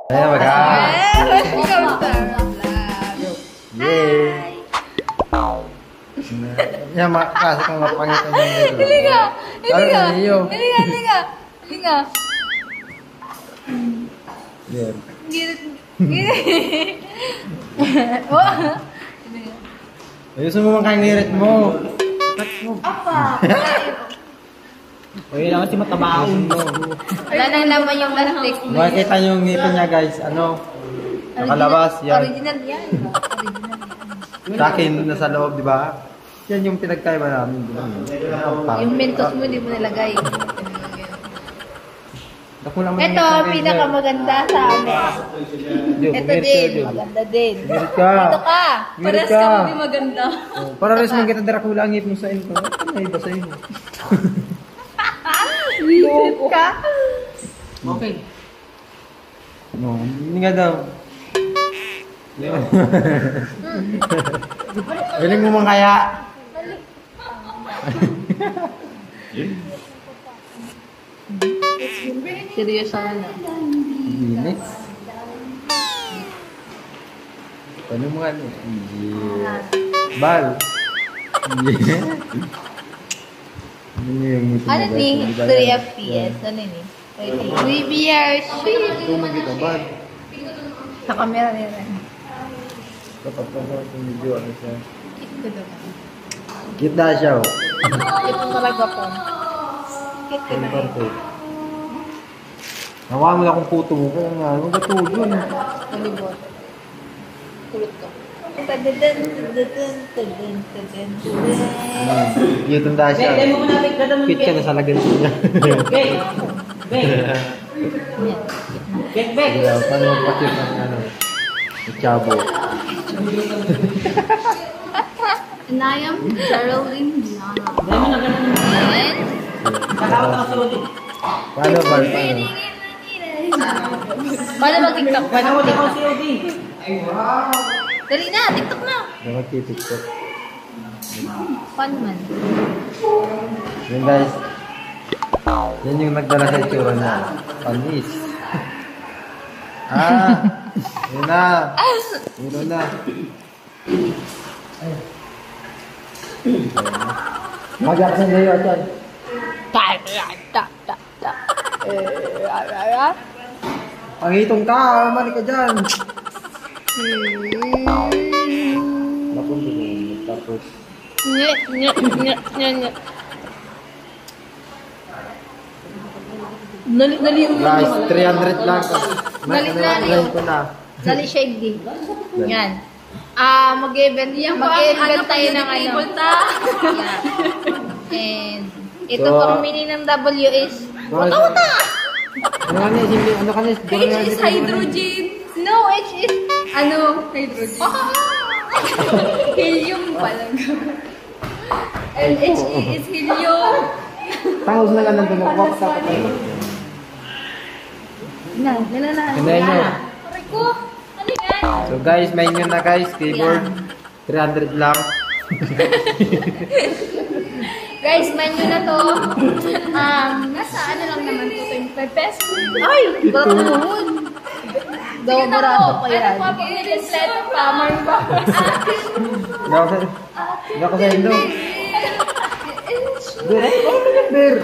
Ayan, mag-aaral. Yay! Yan, kasi kung mapangitan nyo dito. Hindi ka! Hindi ka! Ano iyo? Hindi ka! Hindi ka! Hindi ka! Yan. Girit. Girit. Oh! Ayusin mo mga kangirit mo. Apa! Pwede naman si matabaon mo. Wala nang laman yung plastic. Makikita nyo yung ngipin niya guys. Ano? Nakalabas. Yan. Original yan. Original yan. Sa akin, nasa loob, di ba? Yan yung pinagkaiba namin. Yung mentos mo, di mo nilagay. Ito, pinakamaganda sa amin. Ito din, maganda din. Girit ka. Ito ka. Girit Pares ka. ka mo maganda. Para rin sa mga kita Dracula ang ngip mo sa inyo. Ano na iba sa inyo? Girit ka. Okay. No, hindi nga daw. Galing mo man kaya. Seryoso na. Bilis. Ano mo ano? Yeah. Bal. Yeah. Ano ni? 3 FPS. Ano ni? VBR. Tumag kita, bal. Sa camera nila. Kapag yung video, ano siya? Ito naman. Kita siya, oh. Ito talaga po. Ito Ano na ba yun. ito? Nakuha mo na akong puto mo. Kaya nga, ano ba ito yun? Malibot. Kulot ko. Tadadun, tadadun, tadadun, tadadun, tadadun. Yung tanda siya. Bek, mo muna, Bek. Ganda mo, Fit ka na sa lagan niya. Bek. Bek. Bek, Bek. Kaya, paano magpakit ng ano? Yung chabo. And I am Geraldine Diana. Dahil mo na ganun. And... Kakawat ako sa uli. Paano, bal? Paano? Paano mag-tiktok? Kakawat ako sa uli. Dali na, tiktok na. Nakatitiktok. Paano man? Yun guys. Yan yung nagdala sa itsura niya. Panis. Yun na. Yun na. Magak sa ngayon, Atan. Pangitong ka, mali ka dyan. Napunto mo, tapos. Dali Guys, 300 lang. Dali na, Ngayon ko na. Dali shake di. Yan. Mag-event tayo ng ano. Yan. And ito So, pang meaning ng W is Wata! Ano ka niya? Ano ka niya? H is hydrogen. No, H is ano? Hydrogen. Helium pala. And H is helium. Tangos na lang nandun. Walk sa kapatid. Na. Kinain nyo. Aray ko. Ano yan? So guys, main nyo na guys. Keyboard. 300 lang. Guys, menu na to. Nasa ano lang naman to, 25 pesos. Ay! Ganoon! Dawa-barado pa yan. Ano pa pag nilipleto pa, Marba? Hindi ako sa Indo. Bir.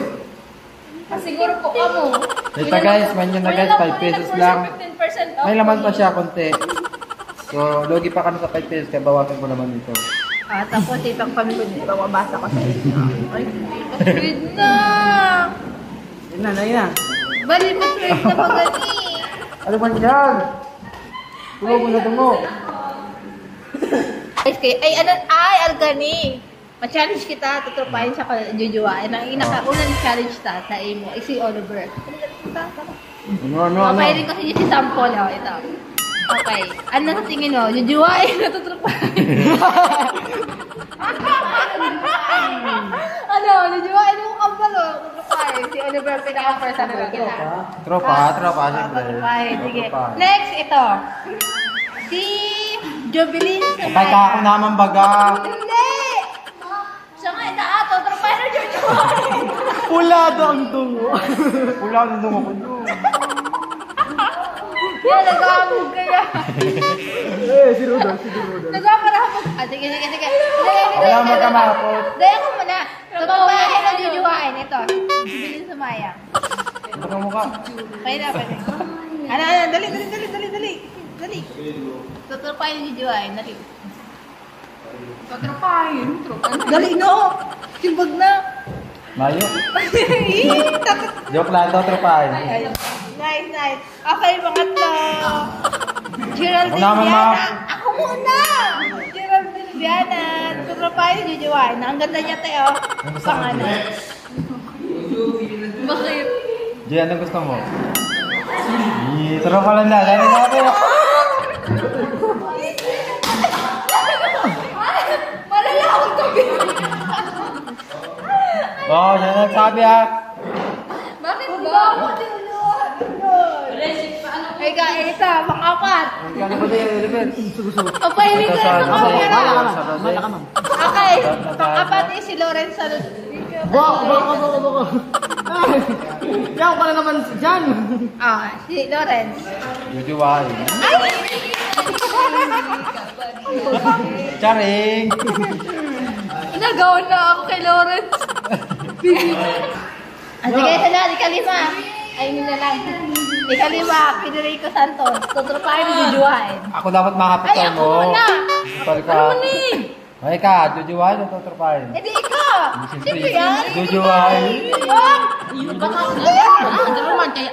Siguro po ka mo. Ito guys, main nyo na guys. 5 pesos lang. 15% off. May laman pa siya konti. So, logi pa kami sa 5 pesos. Kaya bawasan ko naman dito. Tapos itang kami ko dito, mabasa ko sa inyo. Ay, patread na! Yun na. Bali, patread na pa gani. Ano man yan? Tungo mo na tungo. Ay, Algani! Ma-challenge kita, tutupahin siya ka jujuwain. Ang unang challenge ta mo, si Oliver. Ano? Papahirin kasi niya si Sample. Ito. Okay. Ano sa tingin mo? Jujuwain na tutrupahin? Ano? Jujuwain mo kabalo? Tutrupahin. Si Oliver pinaka-first na kita. Tropa, siyempre. Tutrupahin. Sige. Tropa. Next, ito. Si Jovelyn Kapag ka ako naman baga. Hindi! Siya nga, ito. Tutrupahin na jujuwain. Pula daw ang tungo. Wala nang dungo ko doon. Yan, nag-aamog kaya. Si Rodon. Nagkakarapot. Sige. Wala magkamapot. Dahil ako muna. Tutrupahin na jujuwain. Ito. Jovelyn Sumaya. Ito ka mukha. Pwede. Ano, dali. Tutrupahin na jujuwain. Dali. Tutrupahin. Dali, no. Simbag na. Mayo. Joke lang, ito tropahin. Nice. Okay, pangatlo. Geraldine Ako naman, Viana. Ma. Ako muna. Geraldine Viana. Tutrupahin na jujuwain. Ang ganda niya tayo. Pang ano. Bakit? Jay, ano gusto mo? Tropa lang na. Dali natin. Malalawag kami. Oo, yan ang sabi ah. Bakit ba? Ay, ito, pang-apat. Ano ba tayo, Oliver? Papahiling ko na sa camera. Mala ka, ma'am. Okay, pang-apat is si Lawrence Salud. Bako. Yan pala naman dyan. Si Lawrence. Jujuwain. Ay! Charing! Nagawa na ako kay Lawrence. Sige, ito na, ikalima. Ay, yun na lang. Ikalima, Federico Santos. Tutrupahin na jujuwain. Ako dapat makapit Ay, ako muna. Pal ka. Ano mo ni? Ay ka, jujuwain o tutropahin? Eh, di ikaw. Siyempre yan. Jujuwain. Yung bata ko na. Gano'n man, kaya.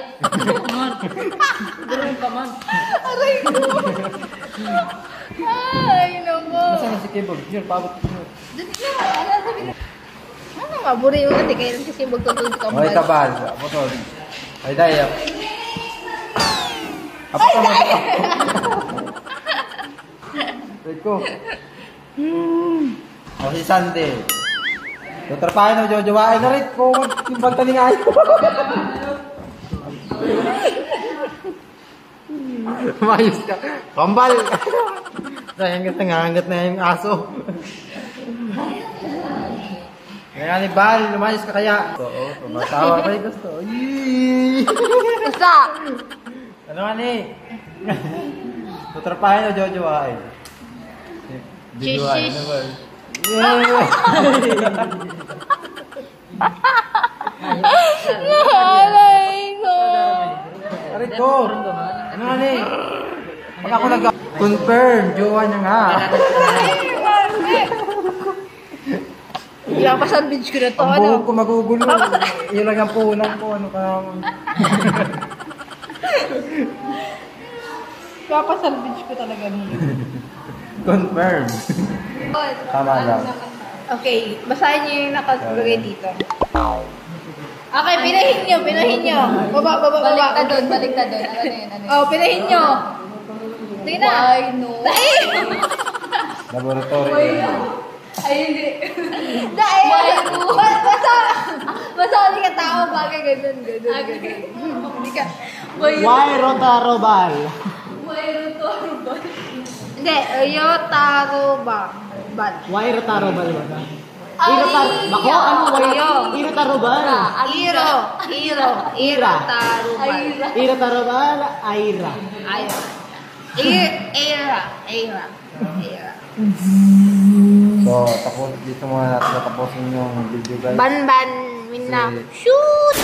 Gano'n ka man. Aray ko. Ay, naku. Nasaan na si Kibog? Yun, pabot ko. Dito na, ano sabi na? Ano nga, buri yung hindi kayo kasi magtutulog ka Ay, kabal. Motor. Ay, daya. Apa ka mo? Rico. O si Sandy. Tutropahin o jujuwain na rin. Kung yung pagtalingan ko. Mayos ka. Kambal. Hanggat na yung aso. Kaya ni Bal, lumayos ka kaya. Oo, tumatawa pa yung gusto. Yee! Basta. Ano nga ni? Tutropahin o jujuwain? Jujuwain na ba? Aray ko. Aray ko! Ano nga ni? Pag ako confirm, jowa niya nga. Ilang pasalbidge ko na to, Ang ano? buhok ko magugulo. Yun lang ang punan ko. Ano ka naman? Papasalbidge ko talaga nito. Confirm. Tama lang. Okay, basahin niyo yung nakalagay dito. Okay, pinahin nyo. Baba. Balik ka doon. Ano yun? Oh, pinahin nyo. Tingnan na. Why no? Laboratory. Ay, hindi. Dahil, basta hindi ka tao, bagay ganun. Hindi ka, Rotarobal. hindi, Yotarobal. Rotarobal ba? Bako, Ano? Rotarobal. Rotarobal, Aira. So, tapos dito muna natin natapusin yung video guys. Ban, win na. Kasi- Shoot!